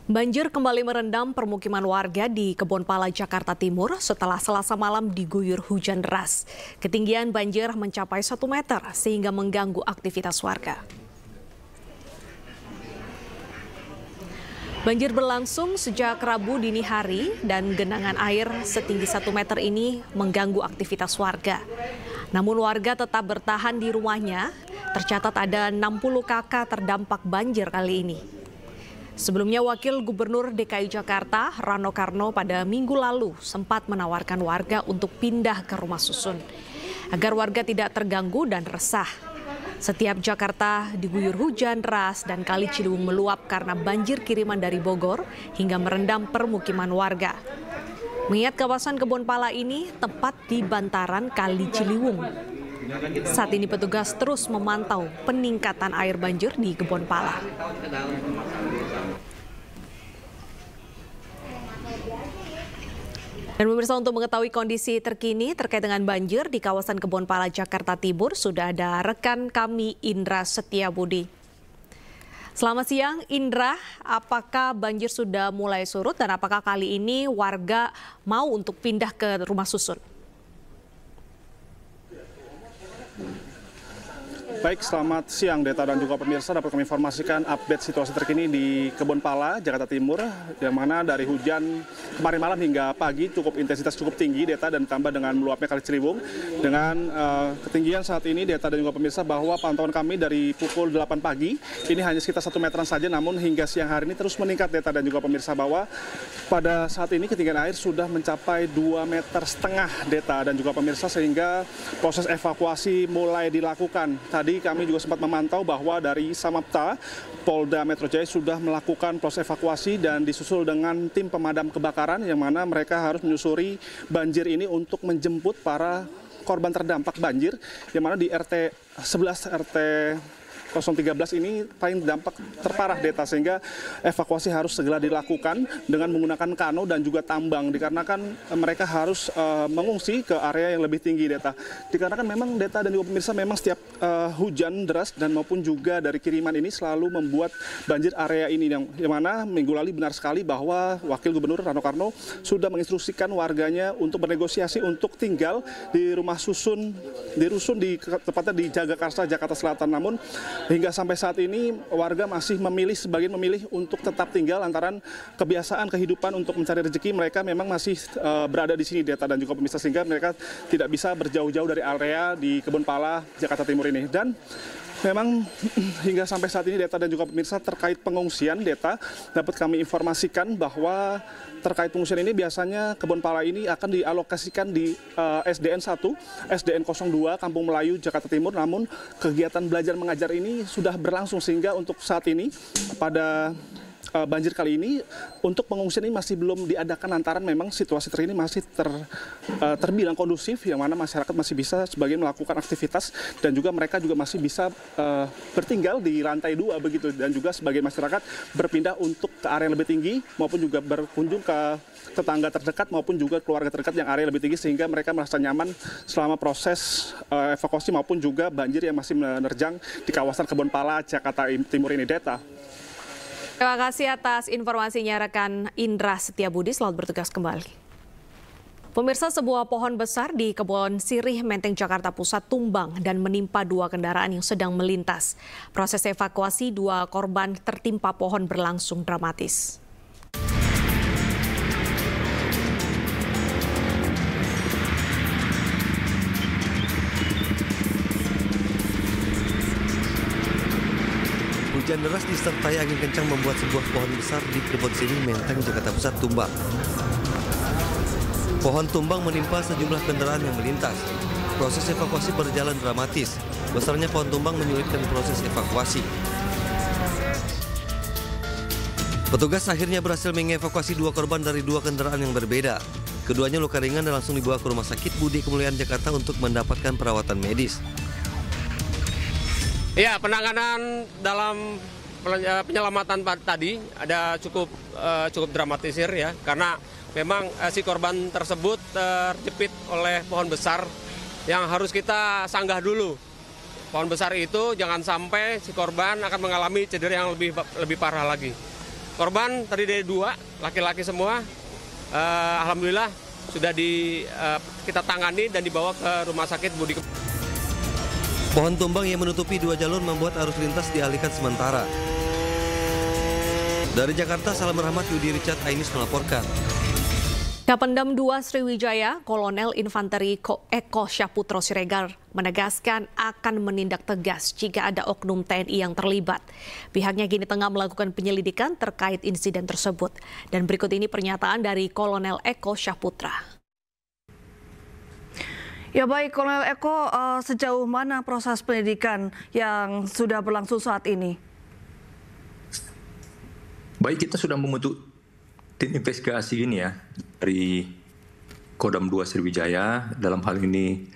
Banjir kembali merendam permukiman warga di Kebonpala, Jakarta Timur setelah Selasa malam diguyur hujan deras. Ketinggian banjir mencapai 1 meter sehingga mengganggu aktivitas warga. Banjir berlangsung sejak Rabu dini hari dan genangan air setinggi 1 meter ini mengganggu aktivitas warga. Namun warga tetap bertahan di rumahnya. Tercatat ada 60 kakak terdampak banjir kali ini. Sebelumnya Wakil Gubernur DKI Jakarta Rano Karno pada minggu lalu sempat menawarkan warga untuk pindah ke rumah susun agar warga tidak terganggu dan resah. Setiap Jakarta diguyur hujan deras dan Kali Ciliwung meluap karena banjir kiriman dari Bogor hingga merendam permukiman warga. Mengingat kawasan Kebonpala ini tepat di bantaran Kali Ciliwung. Saat ini petugas terus memantau peningkatan air banjir di Kebonpala. Dan pemirsa, untuk mengetahui kondisi terkini terkait dengan banjir di kawasan Kebonpala, Jakarta Timur, sudah ada rekan kami Indra Setiabudi. Selamat siang Indra, apakah banjir sudah mulai surut dan apakah kali ini warga mau untuk pindah ke rumah susun? Baik, selamat siang Deta dan juga pemirsa. Dapat kami informasikan update situasi terkini di Kebonpala, Jakarta Timur, yang mana dari hujan kemarin malam hingga pagi intensitas cukup tinggi Deta, dan ditambah dengan meluapnya Kali Ciliwung. Dengan ketinggian saat ini Deta dan juga pemirsa bahwa pantauan kami dari pukul 8 pagi ini hanya sekitar 1 meteran saja, namun hingga siang hari ini terus meningkat Deta dan juga pemirsa, bahwa pada saat ini ketinggian air sudah mencapai 2,5 meter Deta dan juga pemirsa, sehingga proses evakuasi mulai dilakukan. Tadi kami juga sempat memantau bahwa dari Samapta, Polda Metro Jaya sudah melakukan proses evakuasi dan disusul dengan tim pemadam kebakaran, yang mana mereka harus menyusuri banjir ini untuk menjemput para korban terdampak banjir, yang mana di RT 11 RT 013 ini paling dampak terparah Deta, sehingga evakuasi harus segera dilakukan dengan menggunakan kano dan juga tambang, dikarenakan mereka harus mengungsi ke area yang lebih tinggi Deta. Dikarenakan memang Deta dan juga pemirsa, memang setiap hujan deras dan maupun juga dari kiriman ini selalu membuat banjir area ini, yang mana minggu lalu benar sekali bahwa Wakil Gubernur Rano Karno sudah menginstruksikan warganya untuk bernegosiasi untuk tinggal di rumah susun, tepatnya di Jagakarsa, Jakarta Selatan. Namun hingga sampai saat ini warga masih sebagian memilih untuk tetap tinggal lantaran kebiasaan kehidupan untuk mencari rezeki mereka memang masih berada di sini Deta dan juga pemirsa, sehingga mereka tidak bisa berjauh-jauh dari area di Kebonpala, Jakarta Timur ini. Dan memang hingga sampai saat ini Deta dan juga pemirsa, terkait pengungsian Deta, dapat kami informasikan bahwa terkait pengungsian ini biasanya Kebonpala ini akan dialokasikan di SDN 1, SDN 02, Kampung Melayu, Jakarta Timur. Namun kegiatan belajar mengajar ini sudah berlangsung, sehingga untuk saat ini pada banjir kali ini untuk pengungsian ini masih belum diadakan lantaran memang situasi terkini masih terbilang kondusif, yang mana masyarakat masih bisa sebagian melakukan aktivitas dan juga mereka juga masih bisa bertinggal di lantai 2 begitu, dan juga sebagian masyarakat berpindah untuk ke area yang lebih tinggi maupun juga berkunjung ke tetangga terdekat maupun juga keluarga terdekat yang area lebih tinggi, sehingga mereka merasa nyaman selama proses evakuasi maupun juga banjir yang masih menerjang di kawasan Kebonpala, Jakarta Timur ini Deta. Terima kasih atas informasinya rekan Indra Setiabudi, selamat bertugas kembali. Pemirsa, sebuah pohon besar di Kebon Sirih, Menteng, Jakarta Pusat tumbang dan menimpa 2 kendaraan yang sedang melintas. Proses evakuasi 2 korban tertimpa pohon berlangsung dramatis. Hujan deras disertai angin kencang membuat sebuah pohon besar di Kebon Sirih, Menteng, Jakarta Pusat tumbang. Pohon tumbang menimpa sejumlah kendaraan yang melintas. Proses evakuasi berjalan dramatis. Besarnya pohon tumbang menyulitkan proses evakuasi. Petugas akhirnya berhasil mengevakuasi 2 korban dari 2 kendaraan yang berbeda. Keduanya luka ringan dan langsung dibawa ke Rumah Sakit Budi Kemuliaan Jakarta untuk mendapatkan perawatan medis. Ya, penanganan dalam penyelamatan tadi ada cukup dramatisir ya, karena memang si korban tersebut terjepit oleh pohon besar yang harus kita sanggah dulu. Pohon besar itu jangan sampai si korban akan mengalami cedera yang lebih parah lagi. Korban terdiri dari 2, laki-laki semua. Alhamdulillah sudah kita tangani dan dibawa ke Rumah Sakit Budi. Pohon tumbang yang menutupi 2 jalur membuat arus lintas dialihkan sementara. Dari Jakarta, Salam Rahmat, Yudi Richard Ainis melaporkan. Kapendam 2 Sriwijaya, Kolonel Infanteri Eko Syahputro Siregar menegaskan akan menindak tegas jika ada oknum TNI yang terlibat. Pihaknya kini tengah melakukan penyelidikan terkait insiden tersebut. Dan berikut ini pernyataan dari Kolonel Eko Syahputra. Ya baik, Kolonel Eko, sejauh mana proses penyidikan yang sudah berlangsung saat ini? Baik, kita sudah membentuk tim investigasi ini ya, dari Kodam 2 Sriwijaya, dalam hal ini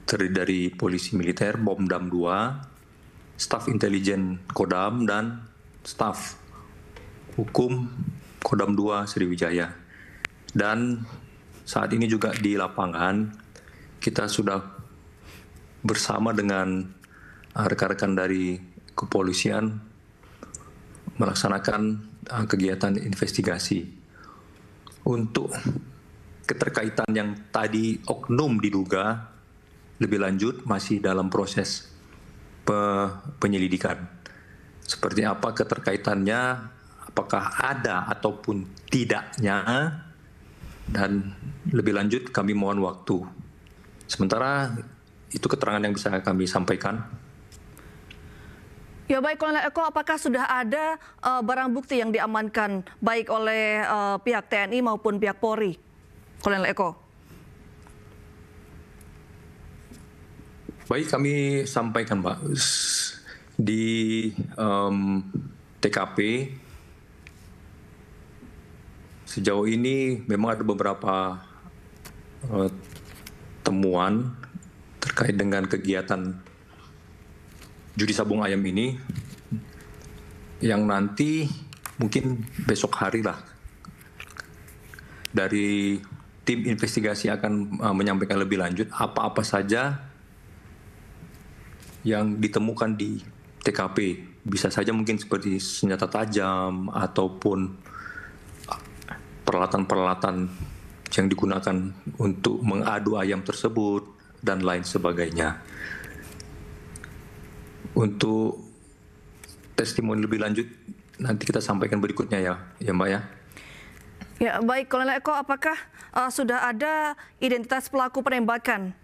terdiri dari polisi militer, Bomdam 2, staf intelijen Kodam, dan staf hukum Kodam 2 Sriwijaya. Dan saat ini juga di lapangan, kita sudah bersama dengan rekan-rekan dari kepolisian melaksanakan kegiatan investigasi. Untuk keterkaitan yang tadi oknum diduga, lebih lanjut masih dalam proses penyelidikan. Seperti apa keterkaitannya, apakah ada ataupun tidaknya, dan lebih lanjut kami mohon waktu. Sementara itu keterangan yang bisa kami sampaikan. Ya baik, Kolonel Eko, apakah sudah ada barang bukti yang diamankan baik oleh pihak TNI maupun pihak Polri, Kolonel Eko? Baik, kami sampaikan, Pak, di TKP sejauh ini memang ada beberapa temuan terkait dengan kegiatan judi sabung ayam ini, yang nanti mungkin besok hari lah dari tim investigasi akan menyampaikan lebih lanjut apa-apa saja yang ditemukan di TKP. Bisa saja mungkin seperti senjata tajam ataupun peralatan-peralatan yang digunakan untuk mengadu ayam tersebut dan lain sebagainya. Untuk testimoni lebih lanjut nanti kita sampaikan berikutnya ya Mbak ya. Ya baik, Kolonel Eko, apakah sudah ada identitas pelaku penembakan?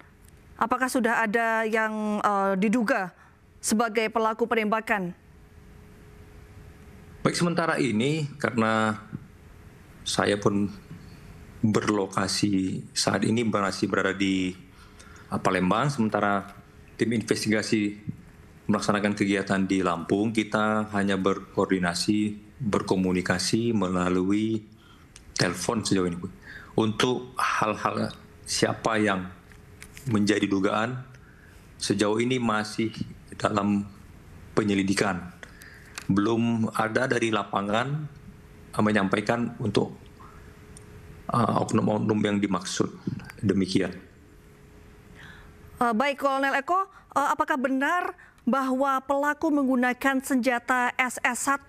Apakah sudah ada yang diduga sebagai pelaku penembakan? Baik, sementara ini karena saya pun berlokasi saat ini masih berada di Palembang, sementara tim investigasi melaksanakan kegiatan di Lampung, kita hanya berkomunikasi melalui telepon sejauh ini, Bu. Untuk hal-hal siapa yang menjadi dugaan, sejauh ini masih dalam penyelidikan. Belum ada dari lapangan menyampaikan untuk oknum-oknum yang dimaksud. Demikian. Baik, Kolonel Eko, apakah benar bahwa pelaku menggunakan senjata SS1?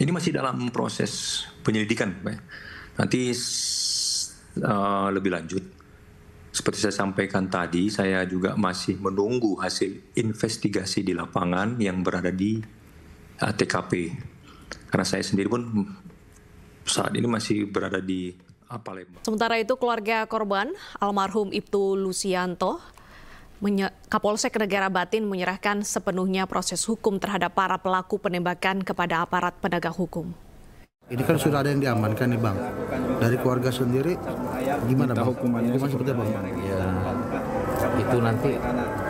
Ini masih dalam proses penyelidikan, Pak. Nanti lebih lanjut. Seperti saya sampaikan tadi, saya juga masih menunggu hasil investigasi di lapangan yang berada di TKP. Karena saya sendiri pun saat ini masih berada di Palembang. Sementara itu, keluarga korban, almarhum Ibtu Lusianto, Kapolsek Negara Batin menyerahkan sepenuhnya proses hukum terhadap para pelaku penembakan kepada aparat penegak hukum. Ini kan sudah ada yang diamankan nih Bang. Dari keluarga sendiri gimana Bang? Hukumannya seperti apa Bang? Ya itu nanti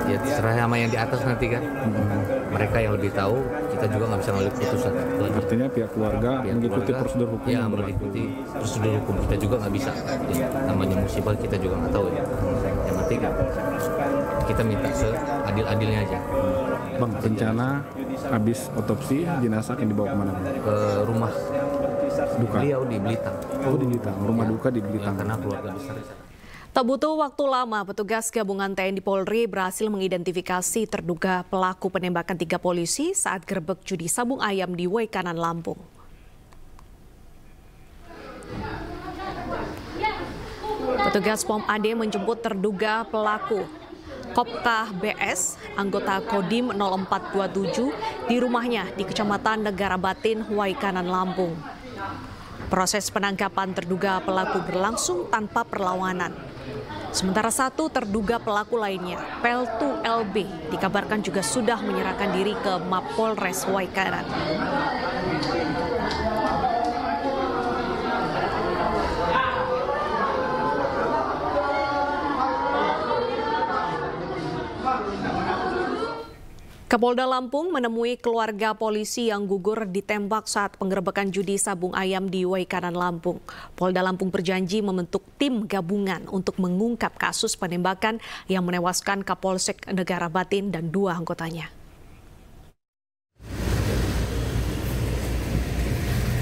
ya terserah sama yang di atas nanti kan. Mereka yang lebih tahu, kita juga nggak bisa ngambil keputusan. Artinya pihak keluarga mengikuti prosedur hukum. Ya, mengikuti prosedur hukum, kita juga nggak bisa. Ya, namanya musibah kita juga nggak tahu ya. Yang penting kita minta seadil-adilnya aja. Bang, rencana habis otopsi jenazah akan dibawa kemana? Ke rumah duka. Beliau di Blitar. Oh, di Blitar. Rumah duka di Blitar. Ya, karena keluarga besar. Tak butuh waktu lama, petugas gabungan TNI Polri berhasil mengidentifikasi terduga pelaku penembakan 3 polisi saat gerbek judi sabung ayam di Waikanan, Lampung. Petugas Pom AD menjemput terduga pelaku Kopka BS, anggota Kodim 0427 di rumahnya di Kecamatan Negara Batin, Waikanan, Lampung. Proses penangkapan terduga pelaku berlangsung tanpa perlawanan. Sementara satu terduga pelaku lainnya, Peltu LB, dikabarkan juga sudah menyerahkan diri ke Mapolres Waikanan. Kapolda Lampung menemui keluarga polisi yang gugur ditembak saat penggerebekan judi sabung ayam di Waikanan, Lampung. Polda Lampung berjanji membentuk tim gabungan untuk mengungkap kasus penembakan yang menewaskan Kapolsek Negara Batin dan 2 anggotanya.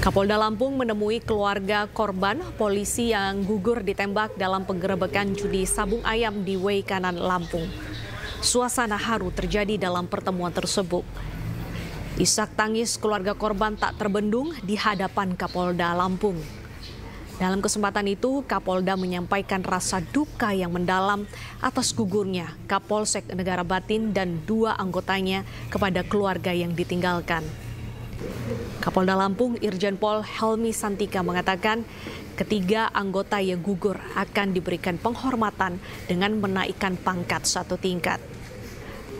Kapolda Lampung menemui keluarga korban polisi yang gugur ditembak dalam penggerebekan judi sabung ayam di Waikanan, Lampung. Suasana haru terjadi dalam pertemuan tersebut. Isak tangis keluarga korban tak terbendung di hadapan Kapolda Lampung. Dalam kesempatan itu, Kapolda menyampaikan rasa duka yang mendalam atas gugurnya Kapolsek Negara Batin dan 2 anggotanya kepada keluarga yang ditinggalkan. Kapolda Lampung Irjen Pol Helmi Santika mengatakan ketiga anggota yang gugur akan diberikan penghormatan dengan menaikkan pangkat 1 tingkat.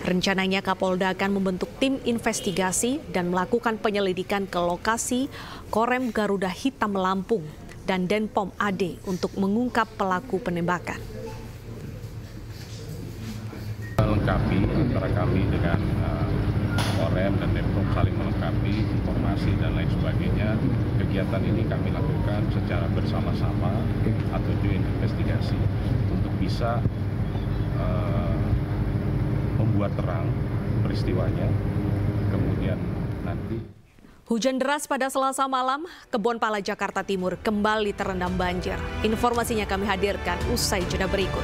Rencananya Kapolda akan membentuk tim investigasi dan melakukan penyelidikan ke lokasi Korem Garuda Hitam Lampung dan Denpom AD untuk mengungkap pelaku penembakan. Melengkapi antara kami dengan Korem dan Denpom saling melengkapi informasi dan lain sebagainya. Kegiatan ini kami lakukan secara bersama-sama atau joint investigasi untuk bisa membuat terang peristiwanya, kemudian nanti. Hujan deras pada Selasa malam, Kebon Pala Jakarta Timur kembali terendam banjir. Informasinya kami hadirkan usai jeda berikut.